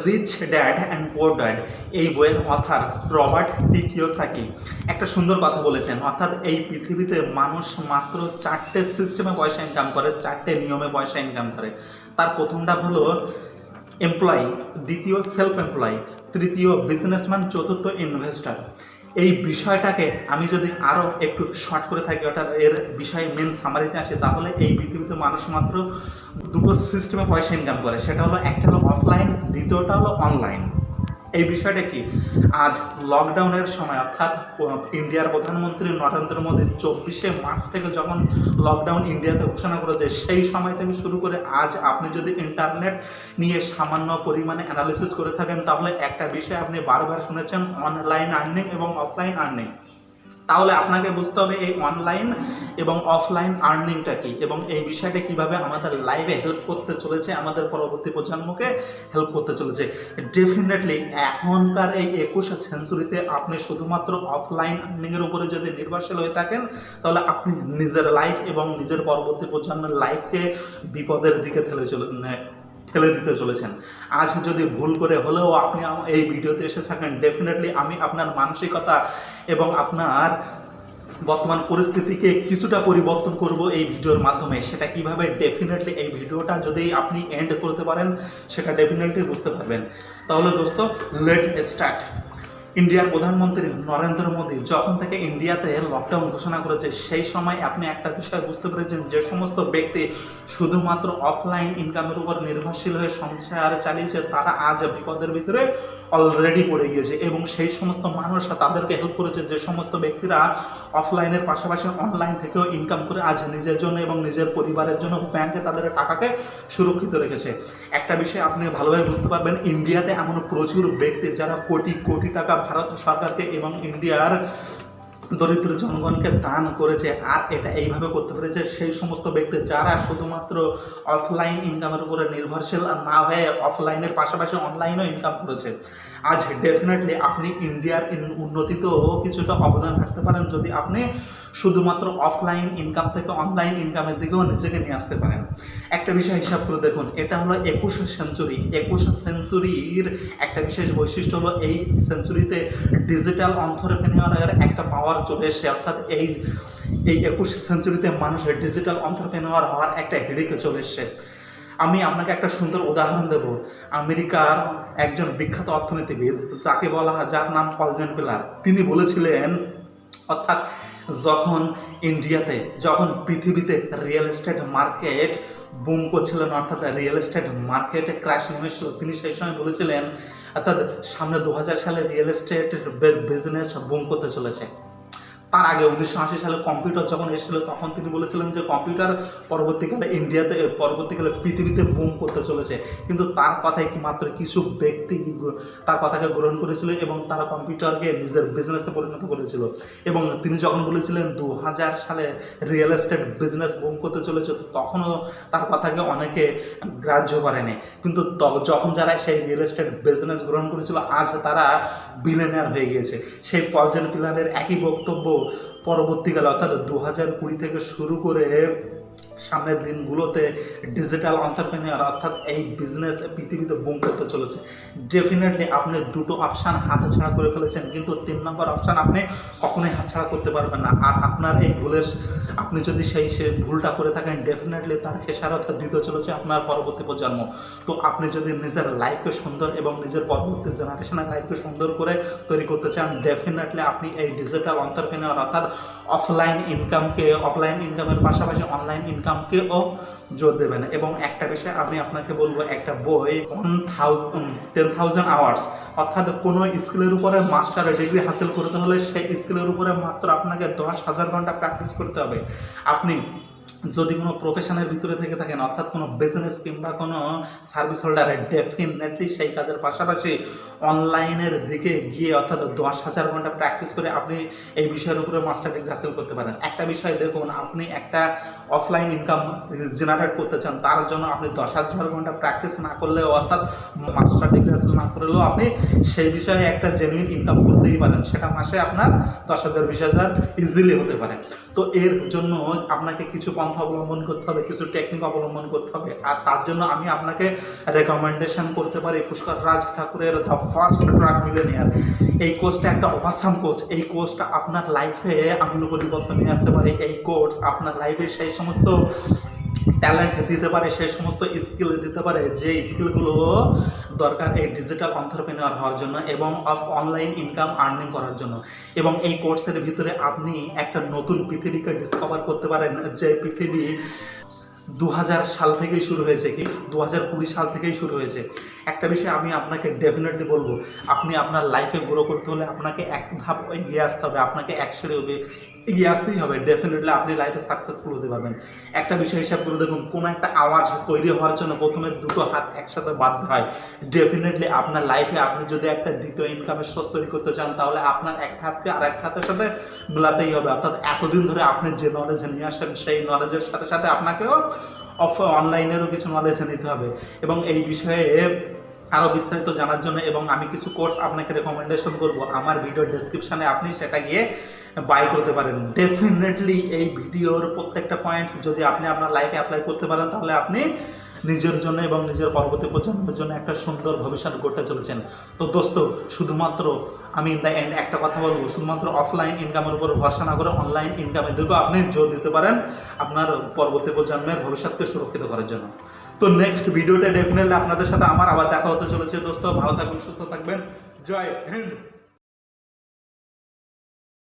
Rich Dad and Poor Dad এই বইয়ের other Robert টি Kiyosaki একটা সুন্দর কথা বলেছেন, অর্থাৎ এই পৃথিবীতে মানুষ মাত্র 4টে সিস্টেমে পয়সা ইনকাম করে, 4টে নিয়মে পয়সা ইনকাম করে। তার প্রথমটা হলো এমপ্লয়ি, দ্বিতীয় সেলফ এমপ্লয়ি, তৃতীয় বিজনেসম্যান, চতুর্থ ইনভেস্টর। এই বিষয়টাকে আমি যদি আরও একটু শর্ট করে থাকি, অর্থাৎ এর বিষয়ে মেন সামারিতে আসে, তাহলে এই পৃথিবীতে মানুষ মাত্র দুটো সিস্টেমে পয়সা ইনকাম করে। সেটা হলো একটা হলো অফলাইন, দ্বিতীয়টা হলো অনলাইন। এই বিষয়টা কি, আজ লকডাউনের সময় অর্থাৎ ইন্ডিয়ার প্রধানমন্ত্রী নরেন্দ্র মোদী 24শে মার্চ থেকে যখন লকডাউন ইন্ডিয়াতে ঘোষণা করেছে, সেই সময় থেকে শুরু করে আজ আপনি যদি ইন্টারনেট নিয়ে সামান্য পরিমাণে অ্যানালিসিস করে থাকেন, তাহলে একটা বিষয় আপনি বারবার শুনেছেন, অনলাইন আর্নিং এবং অফলাইন আর্নিং। তাহলে আপনাকে বুঝতে হবে এই অনলাইন এবং অফলাইন আর্নিংটা কি এবং এই বিষয়টা কিভাবে আমাদের লাইফে হেল্প করতে চলেছে, আমাদের পরবর্তী প্রজন্মকে হেল্প করতে চলেছে। ডেফিনেটলি এখনকার এই 21শে সেঞ্চুরিতে আপনি শুধুমাত্র অফলাইন আর্নিংয়ের উপরে যদি নির্ভরশীল হয়ে থাকেন, তাহলে আপনি নিজের লাইফ এবং নিজের পরবর্তী প্রজন্মের লাইফকে বিপদের দিকে ঠেলে দিতে চলেছেন। আজ যদি ভুল করে হলেও আপনি এই ভিডিওতে এসে থাকেন, ডেফিনেটলি আমি আপনার মানসিকতা এবং আপনার বর্তমান পরিস্থিতিকে কিছুটা পরিবর্তন করব এই ভিডিওর মাধ্যমে। সেটা কিভাবে, ডেফিনেটলি এই ভিডিওটা যদি আপনি এন্ড করতে পারেন, সেটা ডেফিনেটলি বুঝতে পারবেন। তাহলে দোস্ত, লেট স্টার্ট। ইন্ডিয়ার প্রধানমন্ত্রী নরেন্দ্র মোদী যখন থেকে ইন্ডিয়াতে লকডাউন ঘোষণা করেছে, সেই সময় আপনি একটা বিষয় বুঝতে পেরেছেন, যে সমস্ত ব্যক্তি শুধুমাত্র অফলাইন ইনকামের উপর নির্ভরশীল হয়ে সংসার চালিয়েছে, তারা আজ বিপদের ভিতরে অলরেডি পড়ে গিয়েছে। এবং সেই সমস্ত মানুষ তাদেরকে হেল্প করেছে, যে সমস্ত ব্যক্তিরা অফলাইনের পাশাপাশি অনলাইন থেকেও ইনকাম করে আজ নিজের জন্য এবং নিজের পরিবারের জন্য ব্যাংকে তাদের টাকাকে সুরক্ষিত রেখেছে। একটা বিষয় আপনি ভালোভাবে বুঝতে পারবেন, ইন্ডিয়াতে এমন প্রচুর ব্যক্তি যারা কোটি কোটি টাকা ভারত সরকারকে এবং ইন্ডিয়ার দরিদ্র জনগণকে দান করেছে, আর এটা এইভাবে করতে পেরেছে সেই সমস্ত ব্যক্তি যারা শুধুমাত্র অফলাইন ইনকামের উপরে নির্ভরশীল না হয়ে অফলাইনের পাশাপাশি অনলাইনও ইনকাম করেছে। আজ ডেফিনেটলি আপনি ইন্ডিয়ার উন্নতিতেও কিছুটা অবদান রাখতে পারেন, যদি আপনি শুধুমাত্র অফলাইন ইনকাম থেকে অনলাইন ইনকামের দিকেও নিজেকে নিয়ে আসতে পারেন। একটা বিষয় হিসাব করে দেখুন, এটা হলো 21শে সেঞ্চুরি। 21শে সেঞ্চুরির একটা বিশেষ বৈশিষ্ট্য হলো এই সেঞ্চুরিতে ডিজিটাল অন্ত্রপ্রেনিউরের একটা পাওয়ার চলে এসেছে, অর্থাৎ এই 21শে সেঞ্চুরিতে মানুষের ডিজিটাল অন্ত্রপ্রেনিউর হওয়ার একটা হিড়িকে চলে এসছে। আমি আপনাকে একটা সুন্দর উদাহরণ দেব। আমেরিকার একজন বিখ্যাত অর্থনীতিবিদ, যাকে বলা হয়, যার নাম কলজন পিলার, তিনি বলেছিলেন, অর্থাৎ যখন পৃথিবীতে রিয়েল এস্টেট মার্কেট বুম করছিলেন, অর্থাৎ রিয়েল এস্টেট মার্কেটে ক্র্যাশ নেমেছিল, তিনি সেই সময় বলেছিলেন, অর্থাৎ সামনে 2000 সালে রিয়েল এস্টেটের বিজনেস বুম করতে চলেছে। তার আগে 1980 সালে কম্পিউটার যখন এসেছিল, তখন তিনি বলেছিলেন যে কম্পিউটার পরবর্তীকালে পৃথিবীতে বুম করতে চলেছে। কিন্তু তার কথায় কি মাত্র কিছু ব্যক্তি তার কথাকে গ্রহণ করেছিল এবং তারা কম্পিউটারকে নিজের বিজনেসে পরিণত করেছিল। এবং তিনি যখন বলেছিলেন 2000 সালে রিয়েল এস্টেট বিজনেস বুম করতে চলেছে, তখনও তার কথাকে অনেকে গ্রাহ্য করেনি। কিন্তু যখন যারা সেই রিয়েল এস্টেট বিজনেস গ্রহণ করেছিল, আজ তারা বিলিয়নিয়ার হয়ে গিয়েছে। সেই কলজন পিলারের একই বক্তব্য পরবর্তীকালে, অর্থাৎ 2020 থেকে শুরু করে সামনের দিনগুলোতে ডিজিটাল অন্ত্রপ্রেনিউর, অর্থাৎ এই বিজনেস পৃথিবীতে বুম করতে চলেছে। ডেফিনেটলি আপনি দুটো অপশান হাতছাড়া করে ফেলেছেন, কিন্তু 3 নম্বর অপশান আপনি কখনোই হাতছাড়া করতে পারবেন না। আর আপনার এই আপনি যদি সেই ভুলটা করে থাকেন, ডেফিনেটলি তার খেসারত দিতে চলেছে আপনার পরবর্তী প্রজন্ম। তো আপনি যদি নিজের লাইফকে সুন্দর এবং নিজের পরবর্তী জেনারেশনের লাইফকে সুন্দর করে তৈরি করতে চান, ডেফিনেটলি আপনি এই ডিজিটাল অন্ত্রপ্রেনিউর, অর্থাৎ অফলাইন ইনকামের পাশাপাশি অনলাইন ইনকামকেও জোর দেবেন। এবং একটা বিষয় আমি আপনাকে বলবো, একটা বই 10,000 আওয়ার্স, অর্থাৎ কোনো স্কিলের উপরে মাস্টার ডিগ্রি হাসিল করতে হলে সেই স্কিলের উপরে মাত্র আপনাকে 10,000 ঘন্টা প্র্যাকটিস করতে হবে। আপনি যদি কোনো প্রফেশনের ভিতরে থেকে থাকেন, অর্থাৎ কোনো বিজনেস কিংবা কোনো সার্ভিস হোল্ডারে, ডেফিনেটলি সেই কাজের পাশাপাশি অনলাইনের দিকে গিয়ে, অর্থাৎ 10,000 ঘন্টা প্র্যাকটিস করে আপনি এই বিষয়ের উপরে মাস্টার ডিগ্রি হাসিল করতে পারেন। একটা বিষয় দেখুন, আপনি একটা অফলাইন ইনকাম জেনারেট করতে চান, তার জন্য আপনি 10,000 ঘন্টা প্র্যাকটিস না করলেও, অর্থাৎ মাস্টার ডিগ্রি হাসিল না করলেও, আপনি সেই বিষয়ে একটা জেনুইন ইনকাম করতেই পারেন। সেটা মাসে আপনার 10,000 20,000 ইজিলি হতে পারে। তো এর জন্য আপনাকে কিছু পন্থা অবলম্বন করতে হবে, কিছু টেকনিক অবলম্বন করতে হবে। আর তার জন্য আমি আপনাকে রেকমেন্ডেশন করতে পারি পুষ্কর রাজ ঠাকুরের দ্য ফার্স্ট ট্রাক মিলেনিয়ার। এই কোর্সটা একটা অসাম কোর্স। এই কোর্সটা আপনার লাইফে আমূল পরিবর্তন নিয়ে আসতে পারে। এই কোর্স আপনার লাইফে সেই সমস্ত ট্যালেন্ট দিতে পারে, সেই সমস্ত স্কিল দিতে পারে যে স্কিলগুলো দরকার এই ডিজিটাল এন্টারপ্রেনিউর হওয়ার জন্য এবং অনলাইন ইনকাম আর্নিং করার জন্য। এবং এই কোর্সের ভিতরে আপনি একটা নতুন পৃথিবীকে ডিসকভার করতে পারেন, যে পৃথিবী 2000 সাল থেকেই শুরু হয়েছে, কি 2020 সাল থেকেই শুরু হয়েছে। একটা বিষয় আমি আপনাকে ডেফিনেটলি বলবো, আপনি আপনার লাইফে গ্রো করতে হলে আপনাকে এক ধাপ এগিয়ে আসতে হবে, আপনাকে এক সিঁড়ি এগিয়ে আসতেই হবে। ডেফিনেটলি আপনি লাইফে সাকসেসফুল হতে পারবেন। একটা বিষয় হিসাব করে দেখুন, কোনো একটা আওয়াজ তৈরি হওয়ার জন্য প্রথমে দুটো হাত একসাথে বাঁধতে হয়। ডেফিনেটলি আপনার লাইফে আপনি যদি একটা দ্বিতীয় ইনকামের সোর্স তৈরি করতে চান, তাহলে আপনার এক হাতকে আর এক হাতের সাথে মেলাতেই হবে। অর্থাৎ এতদিন ধরে আপনি যে নলেজ নিয়ে আসেন, সেই নলেজের সাথে সাথে আপনাকেও অনলাইনেরও কিছু নলেজ নিতে হবে। এবং এই বিষয়ে আরও বিস্তারিত জানার জন্য এবং আমি কিছু কোর্স আপনাকে রেকমেন্ডেশন করব, আমার ভিডিও ডেসক্রিপশানে আপনি সেটা গিয়ে বাই করতে পারেন। ডেফিনেটলি এই ভিডিওর প্রত্যেকটা পয়েন্ট যদি আপনি আপনার লাইফে অ্যাপ্লাই করতে পারেন, তাহলে আপনি নিজের জন্য এবং নিজের পরবর্তী প্রজন্মের জন্য একটা সুন্দর ভবিষ্যৎ গড়তে চলেছেন। তো দোস্ত, শুধুমাত্র আমি ইন দ্য এন্ড একটা কথা বলবো, শুধুমাত্র অফলাইন ইনকামের উপর ভরসা না করে অনলাইন ইনকামের দিকেও আপনি জোর দিতে পারেন আপনার পরবর্তী প্রজন্মের ভবিষ্যৎকে সুরক্ষিত করার জন্য। তো নেক্সট ভিডিওতে ডেফিনেটলি আপনাদের সাথে আমার আবার দেখা হতে চলেছে। দোস্ত, ভালো থাকবেন, সুস্থ থাকবেন। জয় হিন্দ।